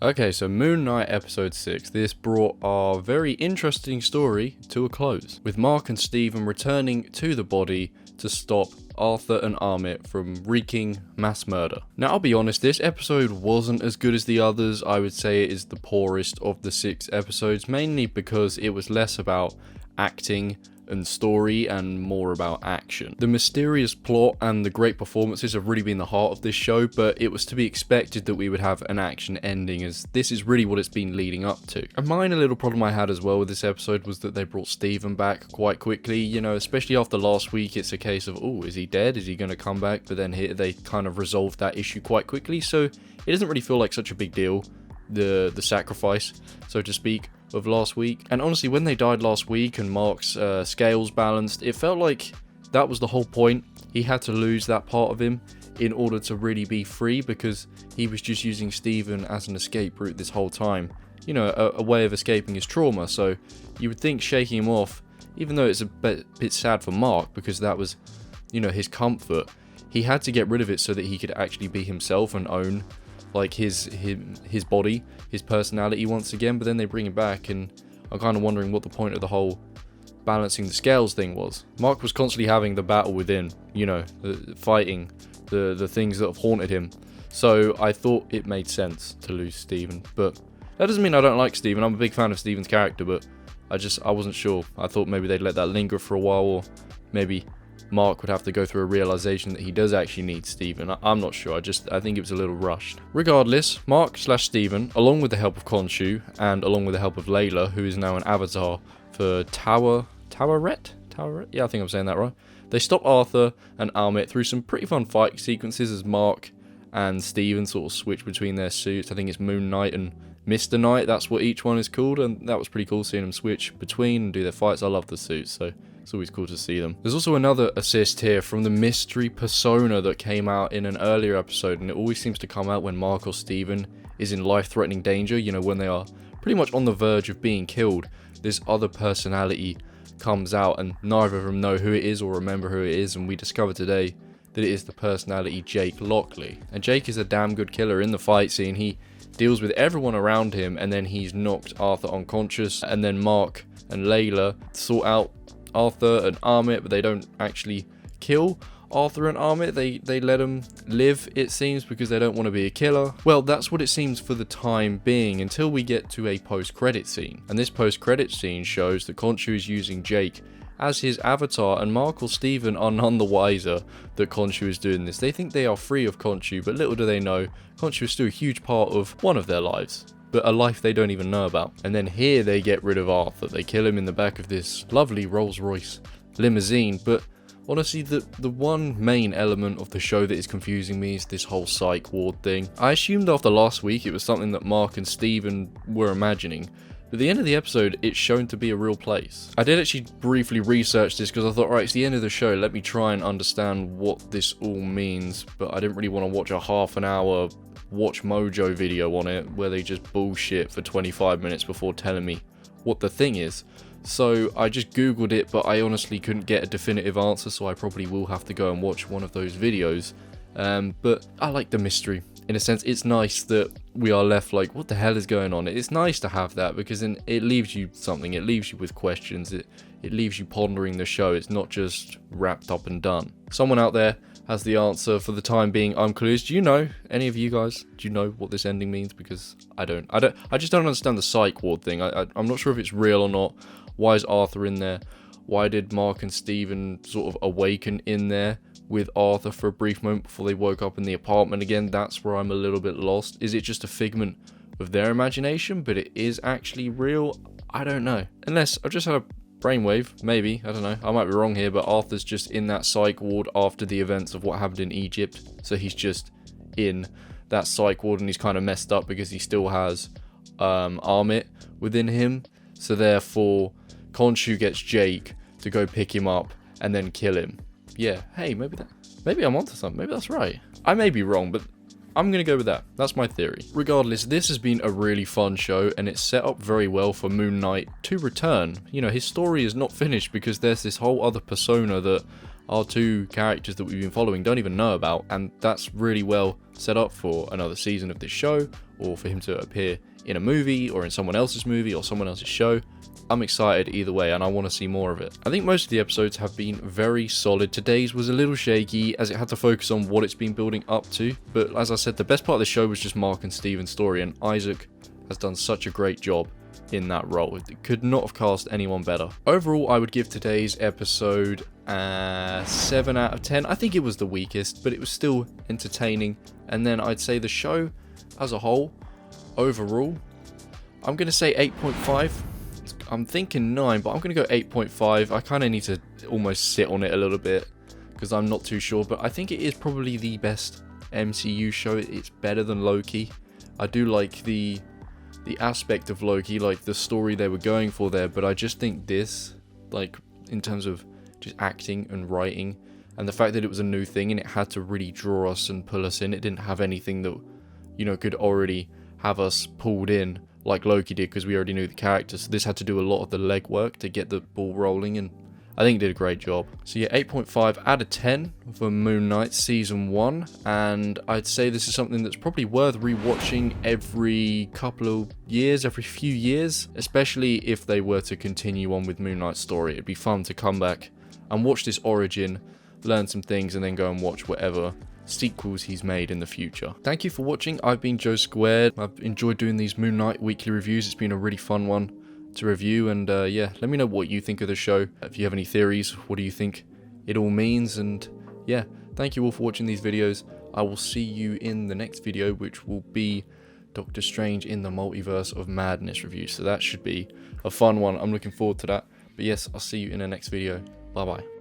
Okay, so Moon Knight episode 6. This brought our very interesting story to a close, with Mark and Steven returning to the body to stop Arthur and Amit from wreaking mass murder. Now, I'll be honest, this episode wasn't as good as the others. I would say it is the poorest of the 6 episodes, mainly because it was less about acting and story and more about action. The mysterious plot and the great performances have really been the heart of this show, but it was to be expected that we would have an action ending, as this is really what it's been leading up to. A minor little problem I had as well with this episode was that they brought Steven back quite quickly, especially after last week. It's a case of, oh, is he dead? Is he going to come back? But then here they kind of resolved that issue quite quickly, so it doesn't really feel like such a big deal, the sacrifice, so to speak, of last week. And honestly, when they died last week and Mark's scales balanced, it felt like that was the whole point. He had to lose that part of him in order to really be free, because he was just using Steven as an escape route this whole time. A way of escaping his trauma. So you would think shaking him off, even though it's a bit sad for Mark, because that was, his comfort, he had to get rid of it so that he could actually be himself and own like his body, his personality once again. But then they bring him back, and I'm kind of wondering what the point of the whole balancing the scales thing was. Mark was constantly having the battle within, fighting the things that have haunted him. So I thought it made sense to lose Steven, but that doesn't mean I don't like Steven. I'm a big fan of Steven's character, but I wasn't sure. I thought maybe they'd let that linger for a while, or maybe Mark would have to go through a realization that he does actually need Steven. I'm not sure, I think it was a little rushed. Regardless, Mark/Steven, along with the help of Khonshu, and along with the help of Layla, who is now an avatar for Towerette? Yeah, I think I'm saying that right. They stop Arthur and Amit through some pretty fun fight sequences as Mark and Steven sort of switch between their suits. I think it's Moon Knight and Mr. Knight, that's what each one is called, and that was pretty cool seeing them switch between and do their fights. I love the suits, so it's always cool to see them. There's also another assist here from the mystery persona that came out in an earlier episode, and it always seems to come out when Mark or Steven is in life-threatening danger, when they are pretty much on the verge of being killed. This other personality comes out, and neither of them know who it is or remember who it is, and we discover today that it is the personality Jake Lockley. And Jake is a damn good killer. In the fight scene, he deals with everyone around him, and then he's knocked Arthur unconscious, and then Mark and Layla sort out Arthur and Amit, but they don't actually kill Arthur and Amit. They let him live, it seems, because they don't want to be a killer. Well, that's what it seems for the time being, until we get to a post-credit scene. And this post-credit scene shows that Khonshu is using Jake as his avatar, and Mark or Steven are none the wiser that Khonshu is doing this. They think they are free of Khonshu, but little do they know, Khonshu is still a huge part of one of their lives, but a life they don't even know about. And then here they get rid of Arthur. They kill him in the back of this lovely Rolls-Royce limousine. But honestly, the one main element of the show that is confusing me is this whole psych ward thing. I assumed after last week it was something that Mark and Steven were imagining, but at the end of the episode, it's shown to be a real place. I did actually briefly research this because I thought, right, it's the end of the show, let me try and understand what this all means, but I didn't really want to watch a half an hour Watch Mojo video on it where they just bullshit for 25 minutes before telling me what the thing is. So I just googled it, but I honestly couldn't get a definitive answer, so I probably will have to go and watch one of those videos. But I like the mystery. In a sense, it's nice that we are left like, what the hell is going on? It's nice to have that, because then it leaves you something. It leaves you with questions. It leaves you pondering the show. It's not just wrapped up and done. Someone out there has the answer. For the time being, I'm clueless. Do you know, any of you guys, do you know what this ending means? Because I don't. I just don't understand the psych ward thing. I'm not sure if it's real or not. Why is Arthur in there? Why did Mark and Steven sort of awaken in there with Arthur for a brief moment before they woke up in the apartment again? That's where I'm a little bit lost. Is it just a figment of their imagination, but it is actually real? I don't know. Unless I've just had a brainwave, maybe, I don't know. I might be wrong here, but Arthur's just in that psych ward after the events of what happened in Egypt. So he's just in that psych ward, and he's kind of messed up because he still has Amit within him. So therefore, Khonshu gets Jake to go pick him up and then kill him. Yeah, hey, maybe I'm onto something. Maybe that's right. I may be wrong, but I'm going to go with that. That's my theory. Regardless, this has been a really fun show, and it's set up very well for Moon Knight to return. His story is not finished because there's this whole other persona that our two characters that we've been following don't even know about, and that's really well set up for another season of this show, or for him to appear in a movie or in someone else's movie or someone else's show. I'm excited either way, and I want to see more of it. I think most of the episodes have been very solid. Today's was a little shaky as it had to focus on what it's been building up to, but as I said, the best part of the show was just Mark and Steven's story, and Isaac has done such a great job in that role. It could not have cast anyone better. Overall, I would give today's episode a 7 out of 10. I think it was the weakest, but it was still entertaining. And then I'd say the show as a whole, overall, I'm going to say 8.5. I'm thinking 9, but I'm going to go 8.5. I kind of need to almost sit on it a little bit because I'm not too sure, but I think it is probably the best MCU show. It's better than Loki. I do like the aspect of Loki, like the story they were going for there, but I just think this, like in terms of just acting and writing, and the fact that it was a new thing and it had to really draw us and pull us in. It didn't have anything that, you know, could already have us pulled in like Loki did, because we already knew the characters. So this had to do a lot of the legwork to get the ball rolling, and I think it did a great job. So yeah, 8.5 out of 10 for Moon Knight Season 1, and I'd say this is something that's probably worth rewatching every couple of years, every few years, especially if they were to continue on with Moon Knight's story. It'd be fun to come back and watch this origin, learn some things, and then go and watch whatever sequels he's made in the future. Thank you for watching. I've been Joe Squared. I've enjoyed doing these Moon Knight weekly reviews. It's been a really fun one to review, and yeah, let me know what you think of the show. If you have any theories, what do you think it all means? And yeah, thank you all for watching these videos. I will see you in the next video, which will be Doctor Strange in the Multiverse of Madness review. So that should be a fun one. I'm looking forward to that. But yes, I'll see you in the next video. Bye bye.